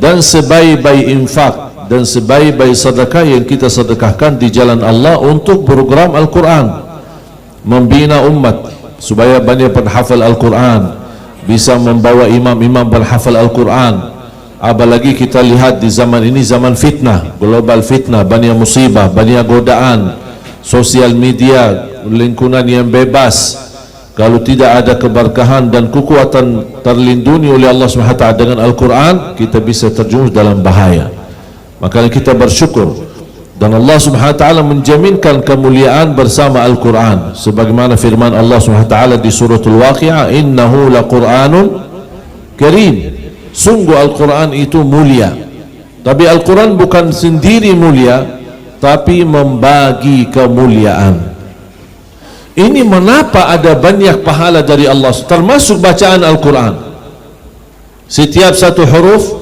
dan sebaik-baik infak dan sebaik-baik sedekah yang kita sedekahkan di jalan Allah untuk program Al-Quran, membina umat supaya banyak penghafal Al-Quran, bisa membawa imam-imam berhafal Al-Quran. Apalagi kita lihat di zaman ini zaman fitnah, global fitnah, banyak musibah, banyak godaan, sosial media, lingkungan yang bebas. Kalau tidak ada keberkahan dan kekuatan terlindungi oleh Allah SWT dengan Al-Quran, kita bisa terjerumus dalam bahaya. Makanya kita bersyukur, dan Allah SWT menjaminkan kemuliaan bersama Al-Quran, sebagaimana firman Allah SWT di suratul Waqi'ah, innahu laqur'anun karim, sungguh Al-Quran itu mulia. Tapi Al-Quran bukan sendiri mulia, tapi membagi kemuliaan. Ini mengapa ada banyak pahala dari Allah, termasuk bacaan Al-Quran. Setiap satu huruf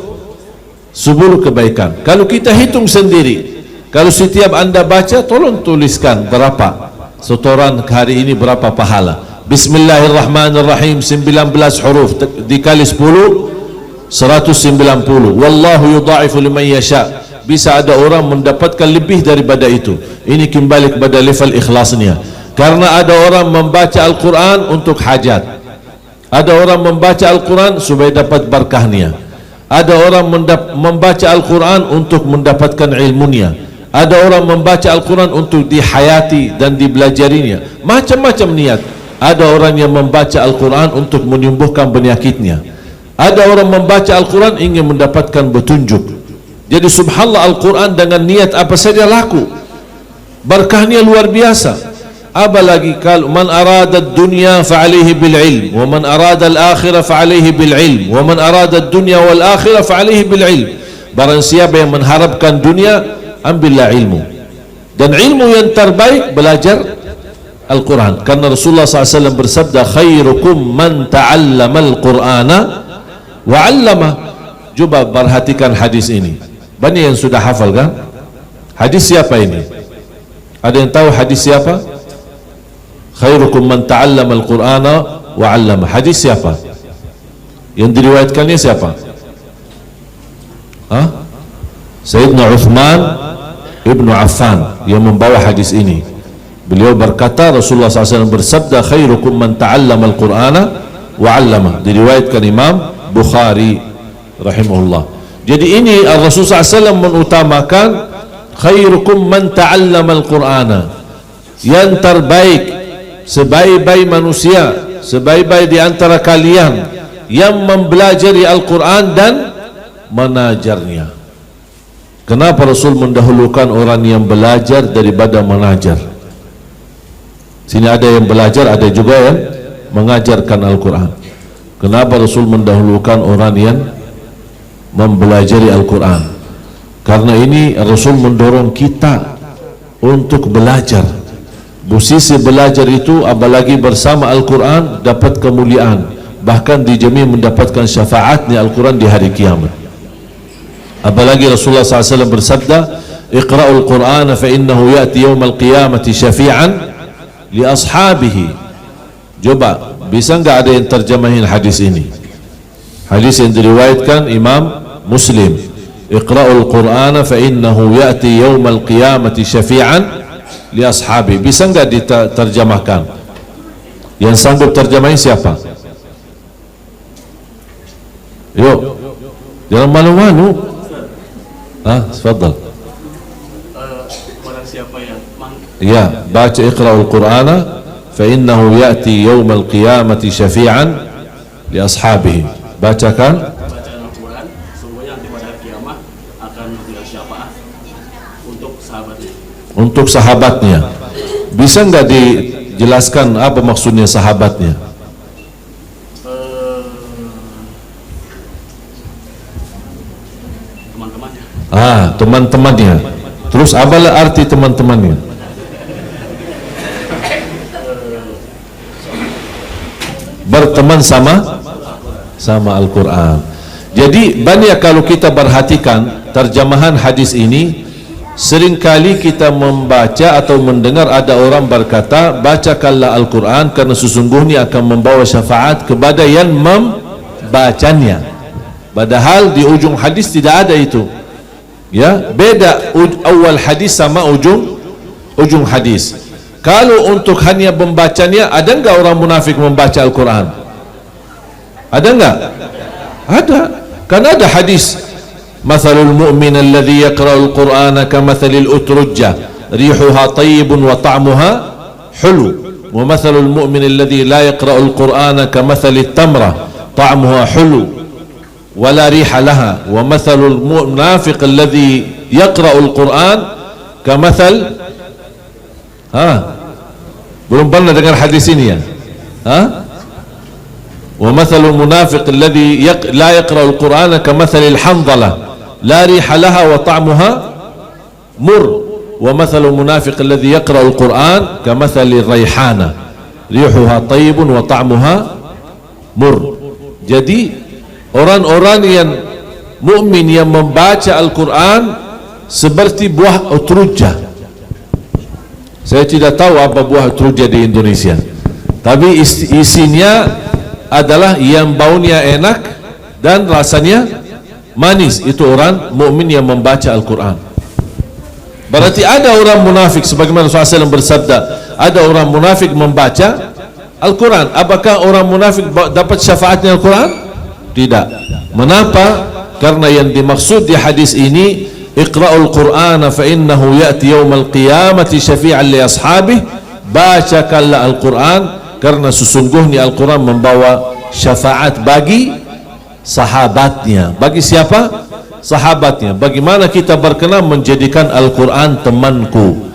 10 kebaikan. Kalau kita hitung sendiri, kalau setiap anda baca, tolong tuliskan berapa setoran hari ini, berapa pahala. Bismillahirrahmanirrahim 19 huruf dikali 10 190. Wallahu yudha'ifu liman yasha. Bisa ada orang mendapatkan lebih daripada itu. Ini kembali kepada level ikhlasnya. Karena ada orang membaca Al-Quran untuk hajat, ada orang membaca Al-Quran supaya dapat berkahnya, ada orang membaca Al-Quran untuk mendapatkan ilmunya, ada orang membaca Al-Quran untuk dihayati dan dibelajarinya, macam-macam niat. Ada orang yang membaca Al-Quran untuk menyembuhkan penyakitnya, ada orang membaca Al-Quran ingin mendapatkan petunjuk. Jadi subhanallah, Al-Quran dengan niat apa saja laku, berkahnya luar biasa. Apalagi kalau man arada dunya fa'alaihi bil ilm, wa man arada al-akhirah fa'alaihi bil ilm, wa man arada dunya wal akhirah fa'alaihi bil ilm. Barang siapa yang mengharapkan dunia, ambillah ilmu, dan ilmu yang terbaik belajar Al-Quran. Karena Rasulullah SAW bersabda, khairukum man ta'allama al-Qur'ana wa 'allama. Coba perhatikan hadis ini. Banyak yang sudah hafal kan? Hadis siapa ini? Ada yang tahu hadis siapa? Khairukum man ta'allama al-Qur'ana wa 'allama. Hadis siapa? Yang diriwayatkannya siapa? Sayyidina Uthman ibnu Affan yang membawa hadis ini. Beliau berkata, Rasulullah SAW bersabda, khairukum man ta'allama al-Qur'ana wa 'allama. Diriwayatkan Imam Bukhari rahimahullah. Jadi ini Rasulullah SAW mengutamakan khairukum man ta'allama al-Qur'ana, yang terbaik, sebaik-baik manusia, sebaik-baik di antara kalian yang mempelajari Al-Quran dan menajarnya. Kenapa Rasul mendahulukan orang yang belajar daripada menajar? Sini ada yang belajar, ada juga yang mengajarkan Al-Quran. Kenapa Rasul mendahulukan orang yang mempelajari Al-Quran? Karena ini Rasul mendorong kita untuk belajar. Posisi belajar itu apalagi bersama Al-Quran dapat kemuliaan, bahkan dijamin mendapatkan syafaatnya Al-Quran di hari kiamat. Apalagi Rasulullah SAW bersabda, iqra'ul Qur'ana fa innahu ya'ti yawmal qiyamati syafi'an li ashabihi. Coba, bisa enggak ada yang terjemahin hadis ini? Hadis yang diriwayatkan Imam Muslim, iqra'ul Qur'ana fa innahu ya'ti yawmal qiyamati syafi'an li ashabi. Bisa enggak diterjemahkan? Yang sanggup terjemahin siapa? Yuk, jangan malu-malu. Tafadhal. Orang siapa yang ya, baca iqra'ul Qur'ana fa innahu ya'ti yawmal qiyamati syafi'an li ashabihi. Bacakan bacaan Al-Quran, sungguhnya nanti pada hari kiamat akan memberikan syafaat untuk sahabatnya. Untuk sahabatnya. Bisa enggak dijelaskan apa maksudnya sahabatnya? Teman-temannya. Teman-temannya. Terus apalah arti teman-temannya? Berteman sama Al-Quran. Jadi banyak kalau kita perhatikan terjemahan hadis ini, seringkali kita membaca atau mendengar ada orang berkata, bacakanlah Al-Quran karena sesungguhnya akan membawa syafaat kepada yang membacanya. Padahal di ujung hadis tidak ada itu. Ya, beda awal hadis sama ujung hadis. Kalau untuk hanya membacanya, ada enggak orang munafik membaca Al-Quran? Ada enggak? Ada. Kan ada hadis, mathalul mu'min alladhi yaqra'ul qur'ana kamathalil utrujjah rihuha tayyibun wa ta'muha hulu wa mathalul mu'min alladhi la yaqra'ul qur'ana kamathalit tamra ta'muha hulu wala riha laha wa mathalul munafiq alladhi yaqra'ul qur'an kamathal belum pernah dengar hadis ini ya? Wa mathalul munafiq alladhi la yaqra'ul qur'ana kamathalil handala la riha laha wa ta'muha mur wa mathalul munafiq alladhi yaqra'ul qur'an kamathalir rayhana rihuha tayyibun wa ta'muha mur. Jadi orang-orang yang mukmin yang membaca Al-Quran seperti buah utrujah. Saya tidak tahu apa buah utrujah di Indonesia, tapi isinya adalah yang baunya enak dan rasanya manis. Itu orang mukmin yang membaca Al-Quran. Berarti ada orang munafik, sebagaimana Rasulullah SAW bersabda, ada orang munafik membaca Al-Quran. Apakah orang munafik dapat syafaatnya Al-Quran? Tidak. Mengapa? Karena yang dimaksud di hadis ini, iqra'ul Qur'ana fa innahu ya'ti yawmal qiyamati syafi'an li ashabihi, bacakanlah Al-Quran karena sesungguhnya Al-Quran membawa syafaat bagi sahabatnya. Bagi siapa? Sahabatnya. Bagaimana kita berkenan menjadikan Al-Quran temanku?